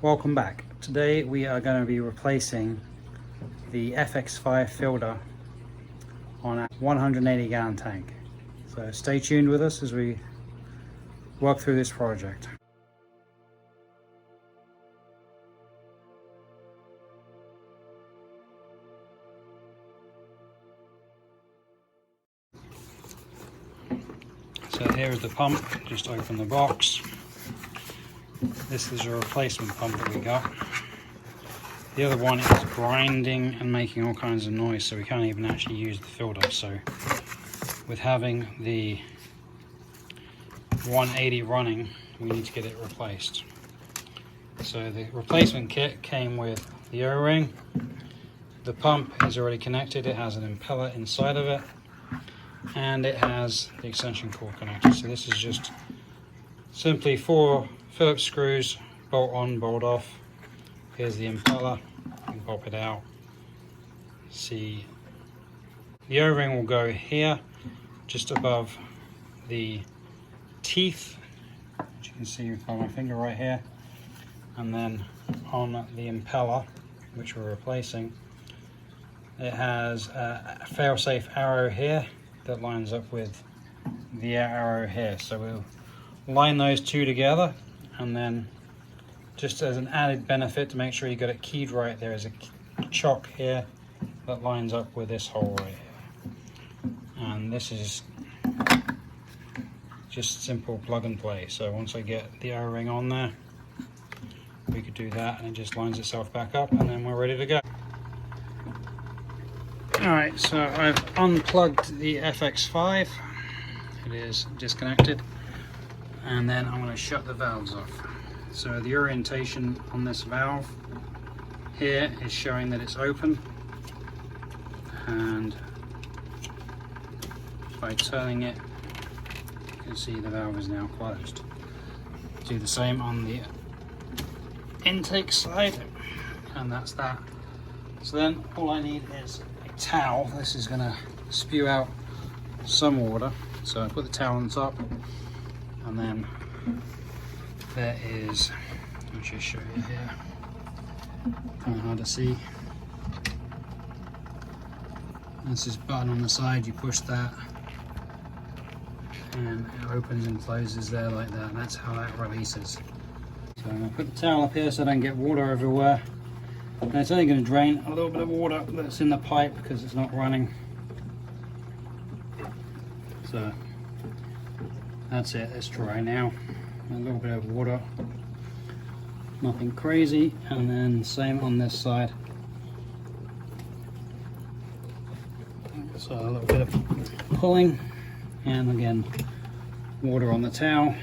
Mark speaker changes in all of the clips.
Speaker 1: Welcome back. Today we are going to be replacing the FX5 filter on a 180 gallon tank. So stay tuned with us as we work through this project. So here's the pump, just open the box. This is a replacement pump that we got. The other one is grinding and making all kinds of noise, so we can't even actually use the filter. So with having the 180 running, we need to get it replaced. So the replacement kit came with the O-ring. The pump is already connected, it has an impeller inside of it, and it has the extension cord connected. So this is just simply 4 Phillips screws, bolt on, bolt off. Here's the impeller, you can pop it out. See, the O-ring will go here, just above the teeth, which you can see by my finger right here, and then on the impeller, which we're replacing, it has a fail-safe arrow here that lines up with the arrow here. So we'll line those two together, and then just as an added benefit to make sure you got it keyed right, there is a chock here that lines up with this hole right here. And this is just simple plug and play. So once I get the O-ring on there, we could do that and it just lines itself back up, and then we're ready to go. Alright, so I've unplugged the FX5, it is disconnected, and then I'm going to shut the valves off. So the orientation on this valve here is showing that it's open, and by turning it, you can see the valve is now closed. Do the same on the intake side, and that's that. So then all I need is towel. This is going to spew out some water, so I put the towel on top, and then there is, I'll just show you here, kind of hard to see, there's this button on the side, you push that and it opens and closes there like that, and that's how that releases. So I'm going to put the towel up here so I don't get water everywhere. And it's only going to drain a little bit of water that's in the pipe because it's not running. So that's it, it's dry now. A little bit of water, nothing crazy, and then same on this side. So a little bit of pulling, and again water on the towel.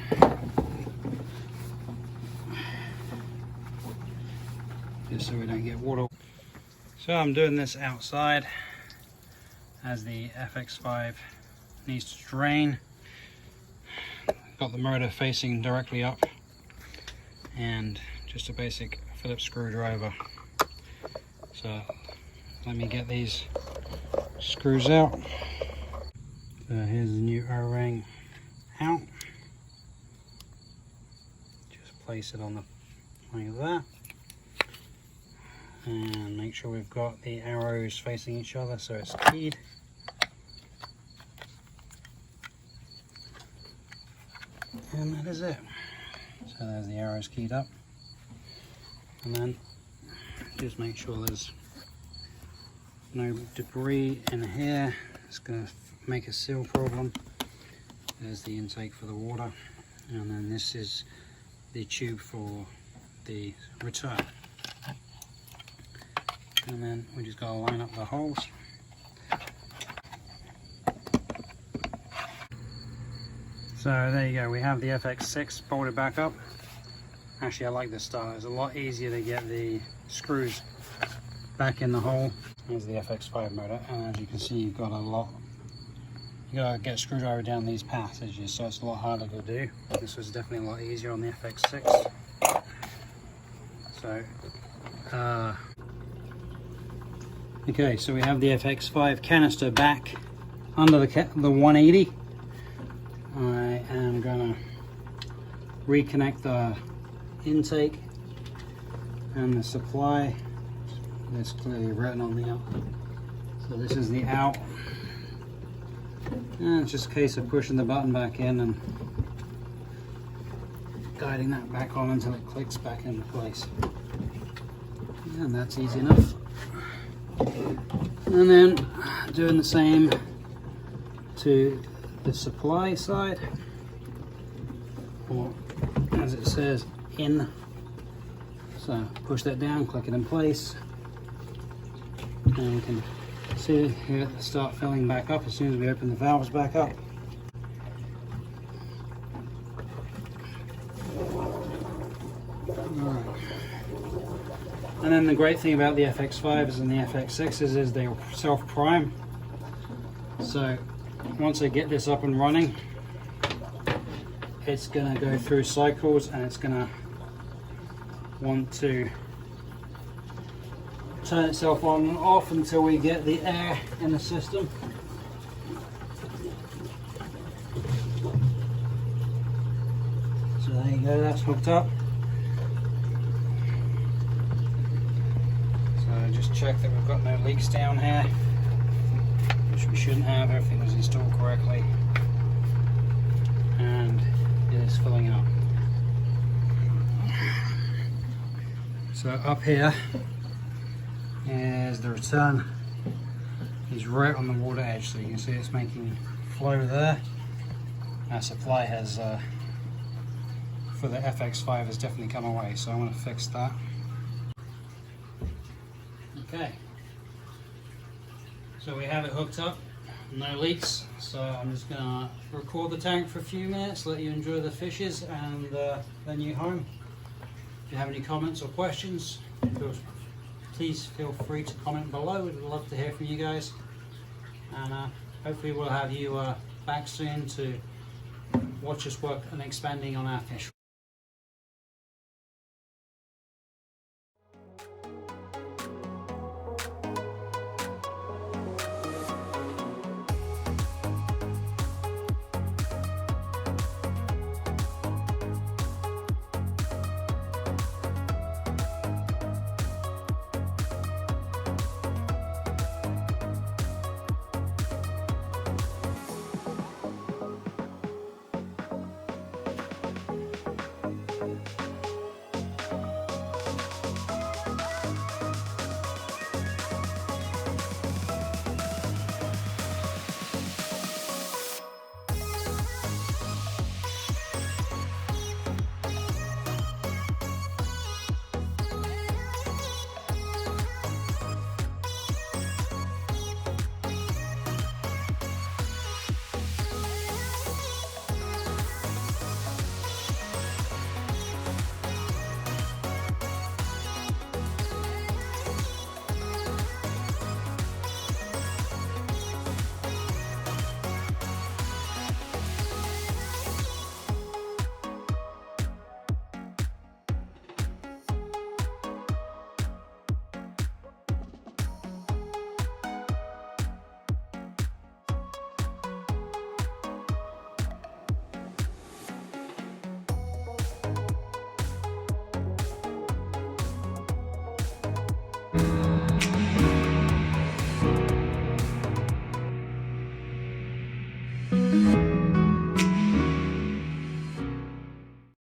Speaker 1: Just so we don't get water. So I'm doing this outside as the FX5 needs to drain. Got the motor facing directly up, and just a basic Phillips screwdriver. So let me get these screws out. So here's the new O-ring out. Just place it on the like that. And make sure we've got the arrows facing each other so it's keyed. And that is it. So there's the arrows keyed up. And then just make sure there's no debris in here. It's going to make a seal problem. There's the intake for the water. And then this is the tube for the return. And then we just got to line up the holes. So there you go, we have the FX6 bolted back up. Actually I like this style, it's a lot easier to get the screws back in the hole. There's the FX5 motor, and as you can see you've got you gotta get a screwdriver down these passages, so it's a lot harder to do. This was definitely a lot easier on the FX6. So okay, so we have the FX5 canister back under the 180. I am gonna reconnect the intake and the supply is clearly written on the out. So this is the out, and it's just a case of pushing the button back in and guiding that back on until it clicks back into place. And that's easy enough. And then doing the same to the supply side, or as it says, in. So push that down, click it in place, and we can see here start filling back up as soon as we open the valves back up. Alright. And then the great thing about the FX5s and the FX6s is they self-prime. So once I get this up and running, it's going to go through cycles and it's going to want to turn itself on and off until we get the air in the system. So there you go, that's hooked up. So just check that we've got no leaks down here, which we shouldn't have. Everything was installed correctly, and it is filling up. So up here is the return, is right on the water edge, so you can see it's making flow there. Our supply has for the FX5 has definitely come away, so I want to fix that. Okay, so we have it hooked up, no leaks, so I'm just going to record the tank for a few minutes, let you enjoy the fishes, and then you're home. If you have any comments or questions, please feel free to comment below. We'd love to hear from you guys, and hopefully we'll have you back soon to watch us work on expanding on our fish.